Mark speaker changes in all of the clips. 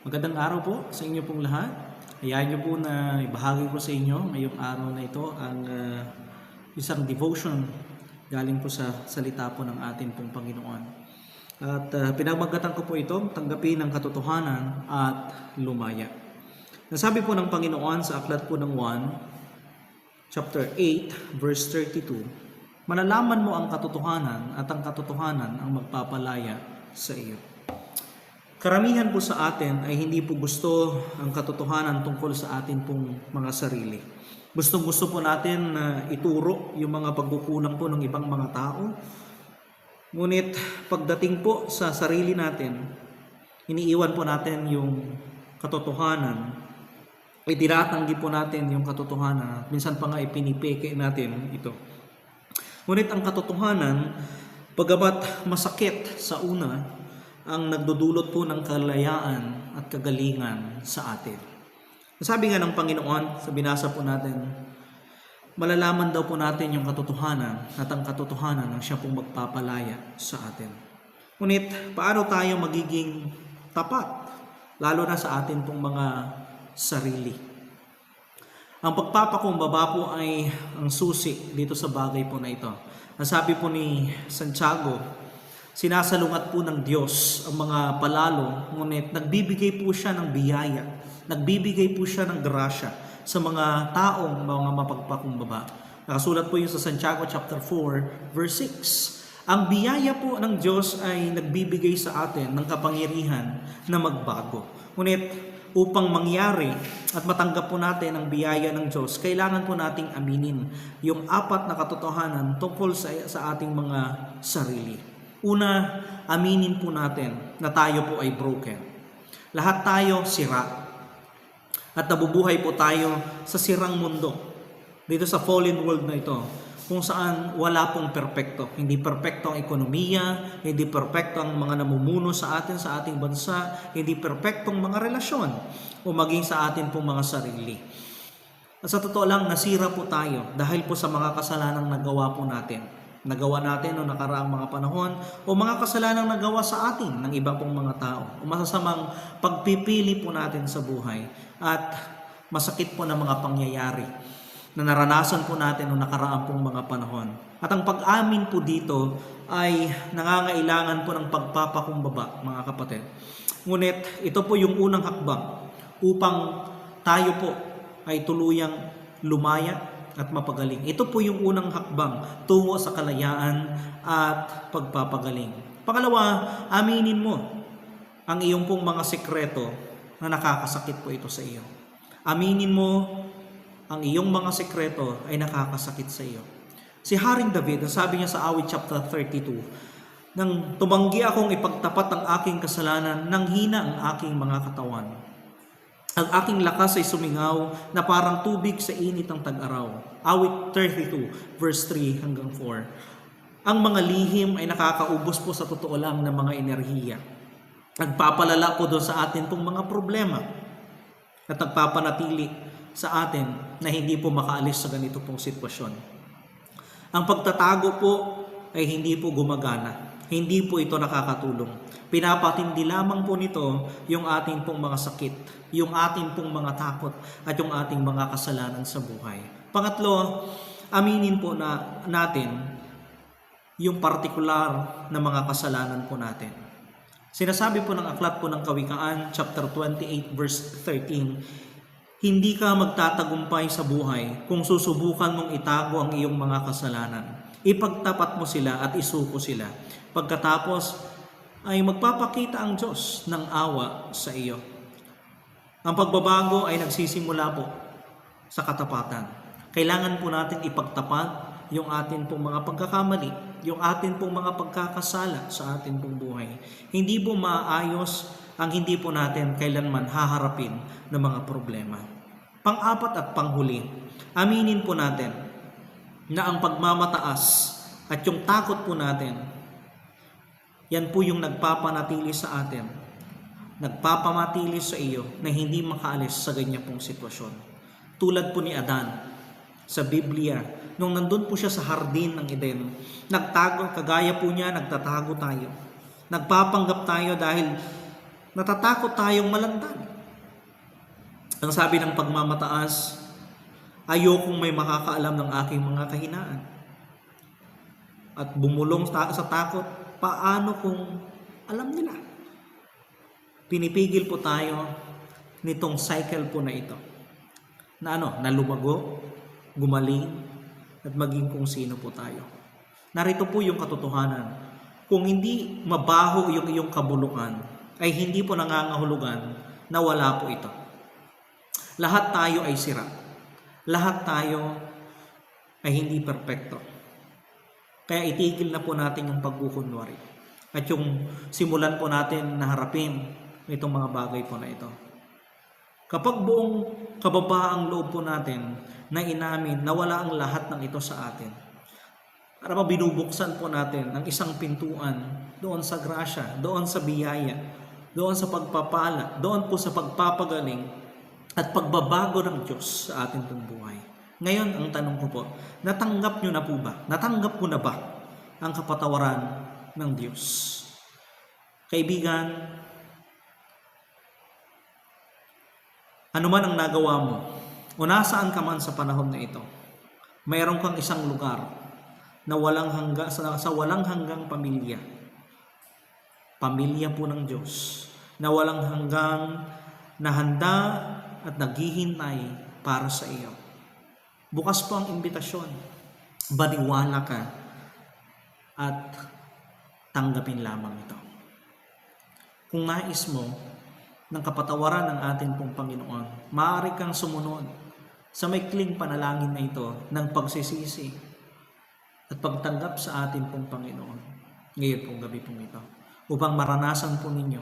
Speaker 1: Magandang araw po sa inyo pong lahat. Hayaan niyo po na ibahagi ko sa inyo ngayong araw na ito ang isang devotion galing po sa salita po ng ating pong Panginoon. At pinagmagatan ko po ito, tanggapin ang katotohanan at lumaya. Nasabi po ng Panginoon sa aklat po ng 1, chapter 8, verse 32, malalaman mo ang katotohanan at ang katotohanan ang magpapalaya sa iyo. Karamihan po sa atin ay hindi po gusto ang katotohanan tungkol sa atin pong mga sarili. Gustong-gusto po natin na ituro yung mga pagkukulang po ng ibang mga tao. Ngunit pagdating po sa sarili natin, iniiwan po natin yung katotohanan. Itinatanggi po natin yung katotohanan. Minsan pa nga ipinipeke natin ito. Ngunit ang katotohanan, bagamat masakit sa una, ang nagdudulot po ng kalayaan at kagalingan sa atin. Sabi nga ng Panginoon, sa binasa po natin, malalaman daw po natin yung katotohanan at ang katotohanan ang siya pong magpapalaya sa atin. Ngunit, paano tayo magiging tapat? Lalo na sa atin pong mga sarili. Ang pagpapakumbaba po ay ang susi dito sa bagay po na ito. Nasabi po ni Santiago, sinasalungat po ng Diyos ang mga palalo, ngunit nagbibigay po siya ng biyaya, nagbibigay po siya ng grasya sa mga taong mga mapagpakumbaba. Nakasulat po yun sa Santiago chapter 4, verse 6. Ang biyaya po ng Diyos ay nagbibigay sa atin ng kapangyarihan na magbago. Ngunit upang mangyari at matanggap po natin ang biyaya ng Diyos, kailangan po nating aminin yung apat na katotohanan tungkol sa ating mga sarili. Una, aminin po natin na tayo po ay broken. Lahat tayo sira. At nabubuhay po tayo sa sirang mundo. Dito sa fallen world na ito, kung saan wala pong perpekto. Hindi perpekto ang ekonomiya, hindi perpekto ang mga namumuno sa atin sa ating bansa, hindi perpekto ang mga relasyon o maging sa atin pong mga sarili. At sa totoo lang, nasira po tayo dahil po sa mga kasalanang nagawa po natin. Nagawa natin noong nakaraang mga panahon o mga kasalanang nagawa sa atin ng ibang pong mga tao o masasamang pagpipili po natin sa buhay at masakit po na mga pangyayari na naranasan po natin noong nakaraang pong mga panahon. At ang pag-amin po dito ay nangangailangan po ng pagpapakumbaba, mga kapatid. Ngunit ito po yung unang hakbang upang tayo po ay tuluyang lumaya at mapagaling. Ito po yung unang hakbang tungo sa kalayaan at pagpapagaling. Pangalawa, aminin mo ang iyong pong mga sekreto na nakakasakit po ito sa iyo. Aminin mo ang iyong mga sekreto ay nakakasakit sa iyo. Si Haring David, sabi niya sa Awit chapter 32, nang tumanggi akong ipagtapat ang aking kasalanan, nang hina ang aking mga katawan. Ang aking lakas ay sumingaw na parang tubig sa init ng tag-araw. Awit 32, verse 3 hanggang 4. Ang mga lihim ay nakakaubos po sa totoo lang ng mga enerhiya. Nagpapalala po doon sa atin pong mga problema at nagpapanatili sa atin na hindi po makaalis sa ganito pong sitwasyon. Ang pagtatago po ay hindi po gumagana. Hindi po ito nakakatulong. Pinapatindi lamang po nito yung ating pong mga sakit, yung ating pong mga takot at yung ating mga kasalanan sa buhay. Pangatlo, aminin po natin yung partikular na mga kasalanan po natin. Sinasabi po ng aklat po ng Kawikaan, chapter 28, verse 13, hindi ka magtatagumpay sa buhay kung susubukan mong itago ang iyong mga kasalanan. Ipagtapat mo sila at isuko sila. Pagkatapos ay magpapakita ang Diyos ng awa sa iyo. Ang pagbabago ay nagsisimula po sa katapatan. Kailangan po natin ipagtapat yung atin pong mga pagkakamali, yung atin pong mga pagkakasala sa atin pong buhay. Hindi po maayos ang hindi po natin kailanman haharapin ng mga problema. Pang-apat at panghuli, aminin po natin na ang pagmamataas at yung takot po natin, yan po yung nagpapanatili sa atin, nagpapamatili sa iyo na hindi makaalis sa ganyan pong sitwasyon. Tulad po ni Adan sa Biblia, nung nandun po siya sa hardin ng Eden, nagtago, kagaya po niya, nagtatago tayo. Nagpapanggap tayo dahil Natatakot tayong malantan. Ang sabi ng pagmamataas, ayokong may makakaalam ng aking mga kahinaan. At bumulong sa takot, paano kung alam nila? Pinipigil po tayo nitong cycle po na ito. Na lumago, gumaling, at maging kung sino po tayo. Narito po yung katotohanan. Kung hindi mabaho yung iyong kabulukan, ay hindi po nangangahulugan na wala po ito. Lahat tayo ay sira. Lahat tayo ay hindi perpekto. Kaya itigil na po natin yung pagkukunwari. At yung simulan po natin na harapin itong mga bagay po na ito. Kapag buong kababaang loob po natin na inamin na wala ang lahat ng ito sa atin, para binubuksan po natin ang isang pintuan doon sa grasya, doon sa biyaya, doon sa pagpapala, doon po sa pagpapagaling at pagbabago ng Diyos sa ating pong buhay. Ngayon, ang tanong ko po, natanggap nyo na po ba? Natanggap mo na ba ang kapatawaran ng Diyos? Kaibigan, ano man ang nagawa mo, o nasaan ka man sa panahon na ito, mayroon kang isang lugar na sa walang hanggang pamilya. Pamilya po ng Diyos na walang hanggang na handa at naghihintay para sa iyo. Bukas po ang imbitasyon. Baniwala ka at tanggapin lamang ito. Kung nais mo ng kapatawaran ng ating pong Panginoon, maaari kang sumunod sa maikling panalangin na ito ng pagsisisi at pagtanggap sa ating pong Panginoon ngayon pong gabi pong ito, upang maranasan po ninyo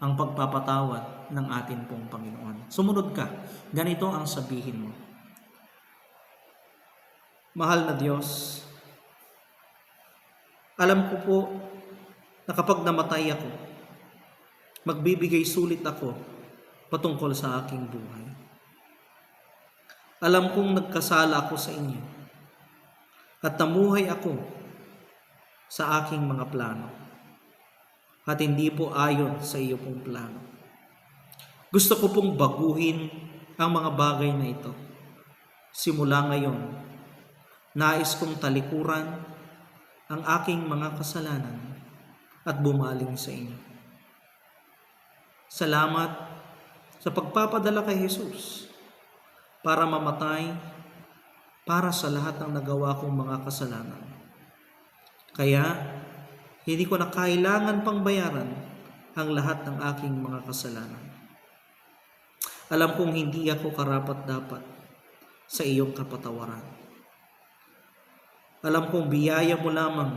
Speaker 1: ang pagpapatawad ng ating pong Panginoon. Sumunod ka. Ganito ang sabihin mo. Mahal na Diyos, alam ko po na kapag namatay ako, magbibigay sulit ako patungkol sa aking buhay. Alam kong nagkasala ako sa inyo at namuhay ako sa aking mga plano at hindi po ayon sa iyo pong plano. Gusto ko pong baguhin ang mga bagay na ito. Simula ngayon, nais kong talikuran ang aking mga kasalanan at bumaling sa inyo. Salamat sa pagpapadala kay Jesus para mamatay para sa lahat ng nagawa kong mga kasalanan. Kaya, hindi ko na kailangan pang bayaran ang lahat ng aking mga kasalanan. Alam kong hindi ako karapat-dapat sa iyong kapatawaran. Alam kong biyaya mo lamang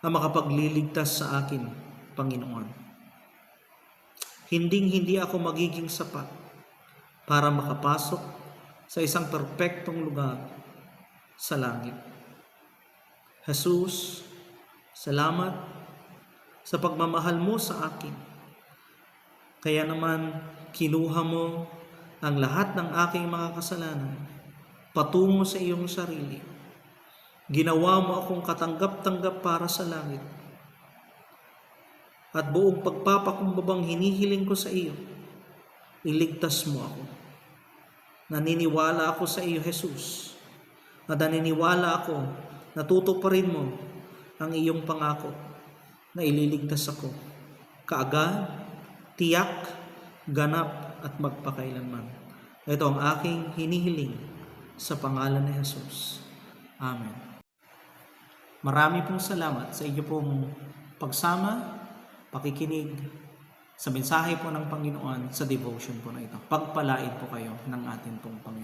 Speaker 1: ang makapagliligtas sa akin, Panginoon. Hinding-hindi ako magiging sapat para makapasok sa isang perpektong lugar sa langit. Jesus, salamat sa pagmamahal mo sa akin. Kaya naman kinuha mo ang lahat ng aking mga kasalanan patungo sa iyong sarili. Ginawa mo akong katanggap-tanggap para sa langit. At buong pagpapakumbabang hinihiling ko sa iyo, iligtas mo ako. Naniniwala ako sa iyo, Jesus. At naniniwala ako na tutuparin mo ang iyong pangako na ililigtas ako. Kaagad, tiyak, ganap at magpakailanman. Ito ang aking hinihiling sa pangalan ni Jesus. Amen. Marami pong salamat sa inyo pong pagsama, pakikinig sa mensahe po ng Panginoon sa devotion po na ito. Pagpalain po kayo ng ating pong Panginoon.